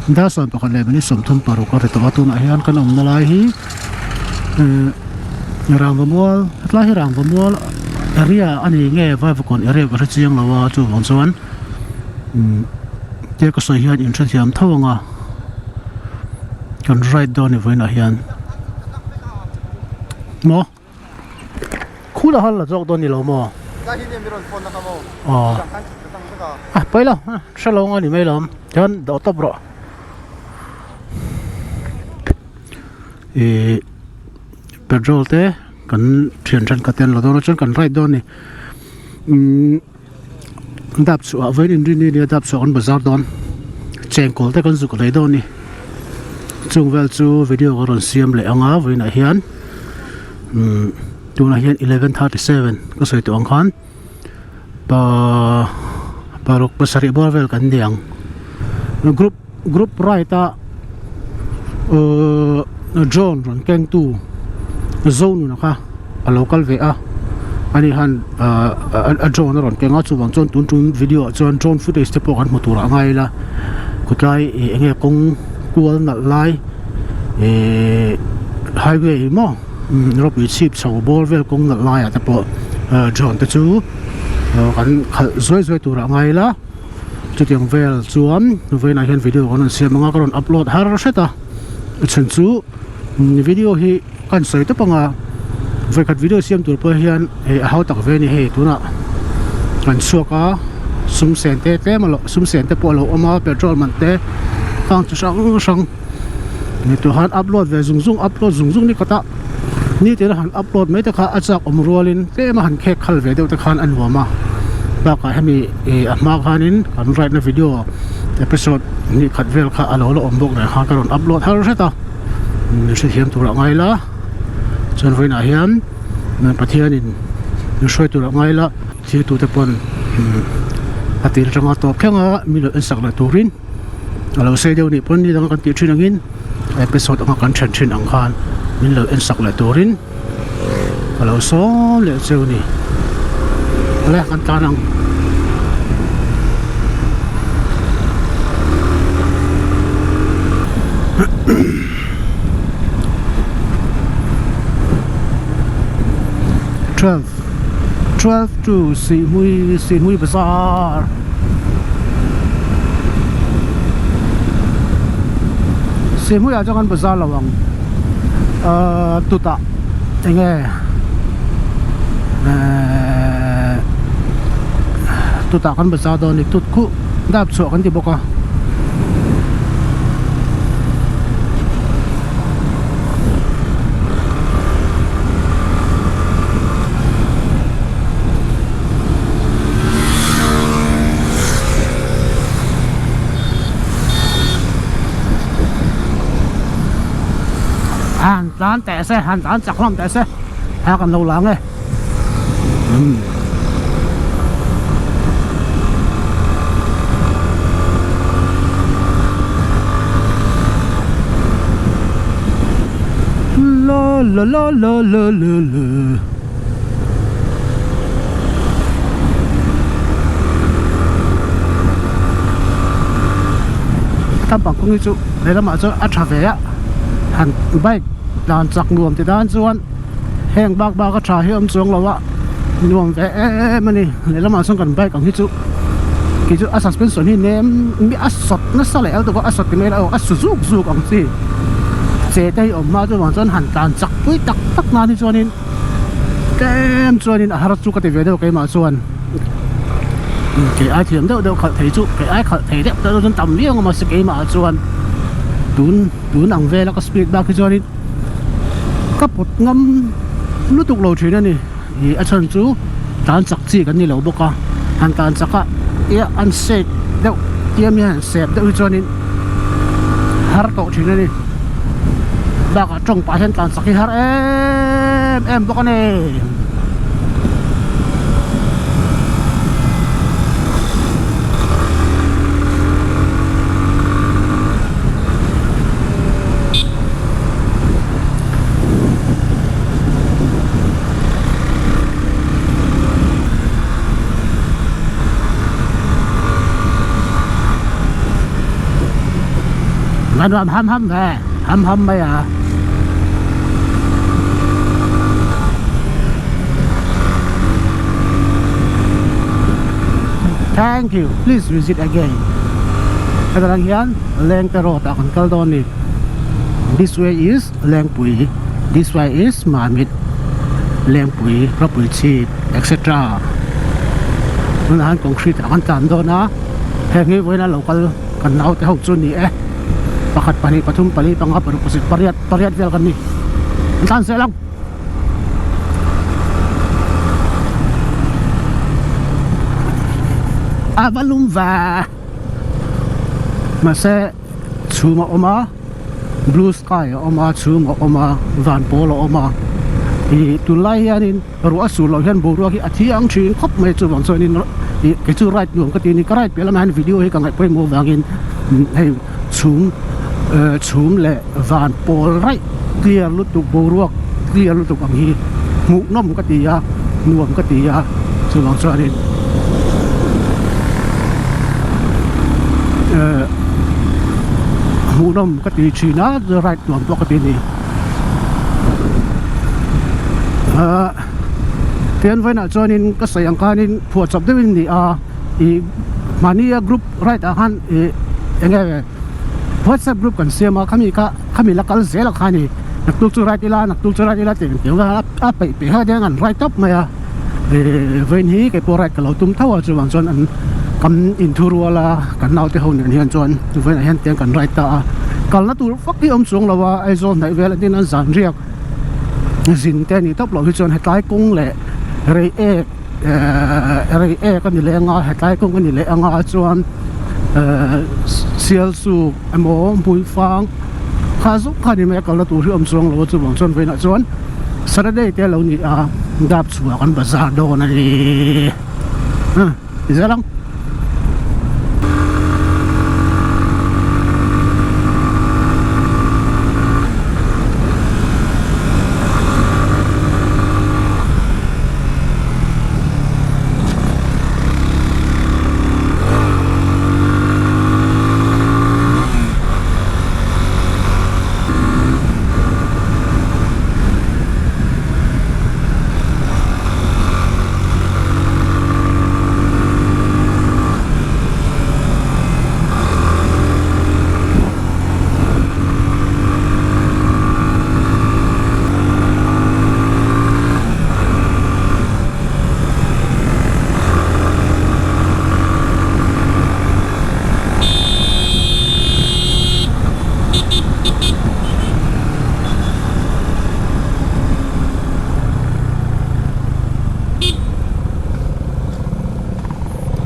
da son pakhat le mani som thum paru ka reto atun a hian kan om na lai hi rangvamol atla hi rangvamol area ani nge vai vakon area ka chiang lawa chu wang chuan te ka soi hian in tha thiam thawanga kan right down ni voina hian mo khula hal la jok don ni lo mo पहिला सलाउङ नि मैलम झन् दतब्रो ए पेट्रोल ते कन थियन कतेन ल दोन चन कन राइट दोन नि दाप्छु अवेन इन नि नि दाप्छु अन बजार दोन चेंकोल ते कन जु को ले दोन नि chung vel chu video ron siam le anga voina hian tuna hian 11:37 ko soi to ang khan pa parok pasari borvel kan diang group right a John ron keng tu Zonuna ka a local ve a ani han a John ron kenga chu wang chon tun video chon drone footage te pok an motura ngai la kutlai enge kong kual na lai highway mo rob chip chho borvel kong na lai a te po John te chu kan zoi tura ngai la chutiang vel chuan veina hian video kan siam anga karon upload har seta chen chu video hi kan soi te panga vekat video siam tur pa hian how tak ve ni he tuna kan suaka sum sen te malo sum sen te polo oma petrol man te tang chu sang ni tu han upload ve zung upload zung ni kata ni te han upload mai ta kha achak omrolin te ma han khe khal ve deuh ta khan anwama ba ka hemi ma khanin kan right na video episode ni khat vel kha alo lo ombok na kha karon upload har seta ni se hiam tura ngai la chon voina hiam na pathianin ni soi tura ngai la chi tu te pon atir tanga to khenga milo ensak la turin alo se deu ni pon ni dang kan ti thinangin episode anga kan thin ang khan milo ensak la turin alo so le cheu ni ala kan tanang 12 to Simui Bazaar. Simui aja kan bazaar lawang tuta enge tuta kan bazaar do ni tutku DAPCHHUAH kan di boka hành tán tẻ xe hành tán chặt lắm tẻ xe hai con lâu lắm này la la la la la la các bạn cũng như chú đây là mà cho ăn trà về á hành bike đàn chặt nuông thì đàn chuan heng bạc bạc cái trà hiểm xuống lâu á nuông về mà này lấy làm xong cần bike còn như chú cái chú suspension này ném bị sọt nó sao lại tụi có sọt thì mấy đâu sụt còn gì chế đây ở mà cho bọn chân hành đàn chặt với tắc tắc na đi cho nên kem cho nên hara chú cái về đâu cái mà chuan cái ai thiểm đâu khởi thấy chú cái ai khởi thấy đấy đâu chân tầm liêng mà sẽ cái mà chuan tún ang ve la ka speed ba ki jori ka pot ngam lu tuk lo thina ni I a chan chu tan chak chi kan ni lo boka han tan chaka ya an set deu tiam ya sep deu chonin har to thina ni ba ka tong pa han tan chaki har em boka ne กันว่าห้ำแม่ห้ำไม่Thank you. Please visit again. Ada lang yan, leng terot akan kaldoni. This way is leng pui. This way is mamit leng pui, rapui chip, etc. Nunahan concrete akan tando na. Hengi way na local kan naw te hok chun ni pakat pani patum pali pangap pusit pariat vel kan ni. Antan se lang. Avalum va Mase chuma oma blue sky oma chuma oma van polo oma I tulai hianin ru asulo hian boruak hi athiang thin khop mai chu bang chonin I ke chu right nuam ka ti ni ka right pela man video hi ka ngai poi mo wangin hei chum le van pol right clear lutu boruak clear lutu ang hi mu nom ka ti ya nuam ka ti ya chu bang chonin hú đông cái tí China giờ right tuần to cái tí này tiền với nào cho nên cái sài cái nên phù hợp với mình thì mania group right han anh nghe WhatsApp group kan xem mà kami là cái gì là cái này nak tu right ila tiền kiểu là phải hai đứa ngàn right top mà với ní cái pro right cái lâu tum thâu cho bằng cho anh cầm intro là cái nào thì hôn hiện chọn với lại hiện tiền cần right ta còn là tụi phát cái xuống làว่าไอ้ zone ไหนเวลาที่นั่นสารเรียกสินแต่นี่top เราที่ชวนให้ใต้กุ้งแหละเรเอก็นี่แหละงาให้ใต้กุ้งก็นี่แหละงาชวนเซียลสูไอ้หมอปุยฟางข้าสุขนี่แม่ก็ละตัวที่ส่งเราจะบอกชวนไปนะชวนสัตว์ได้แต่เรานี่ดับชัวกันบาซาโดนั่นเองอิสระ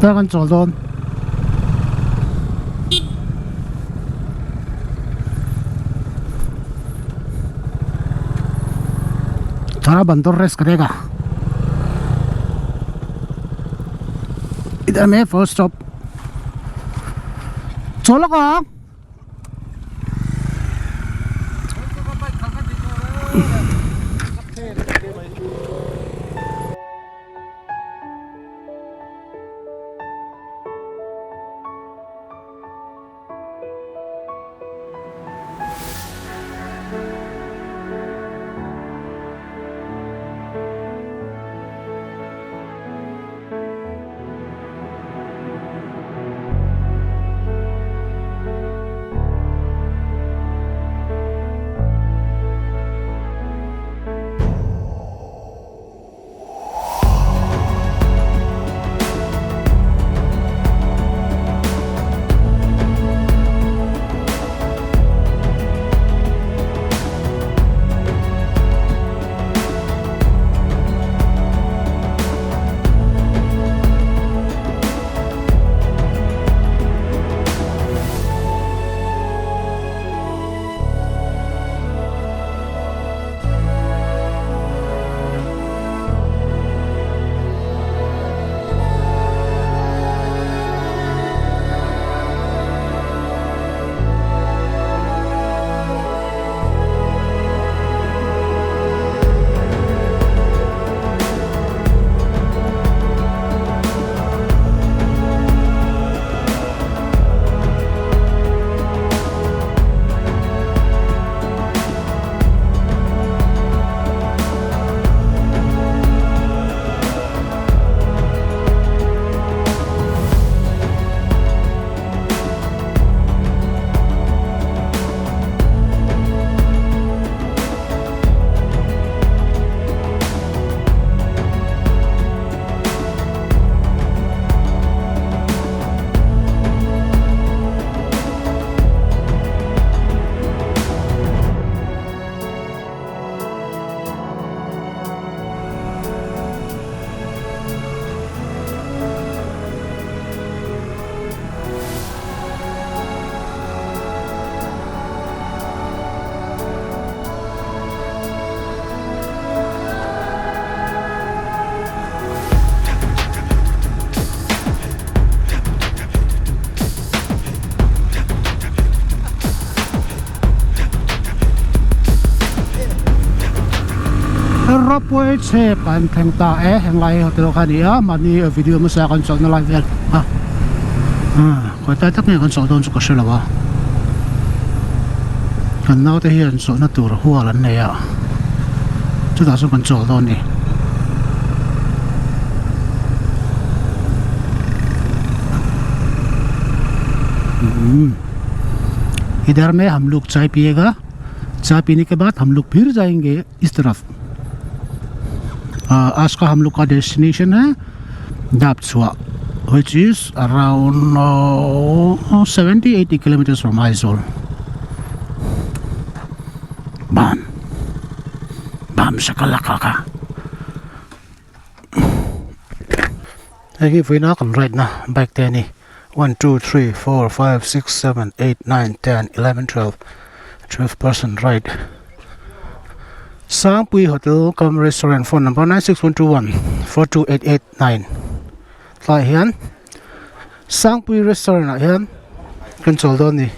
ta kan chol don thara bandor res karega इधर में first stop चलो का rapoi che pan theng ta heng lai hotel khania mani video ma sa kan chona lai vel ha ko ta tak ne kan so don chu ka shela wa kan nau te hian so na tur hual an ne ya chu ta so kan chol don ni इधर में हम लोग चाय पिएगा चाय पीने के बाद हम लोग फिर जाएंगे इस तरफ आज का हम लोग का डेस्टिनेशन है DAPCHHUAH which is around 70-80 kilometers from Aizawl. Bam bam shakalaka. Hey, we now come right now back there ni 1 2 3 4 5 6 7 8 9 10 11 12 person right. Sangpui Hotel Cum Restaurant, phone number 96121 42889. Lại hiền Sangpui Restaurant hiền control don đi.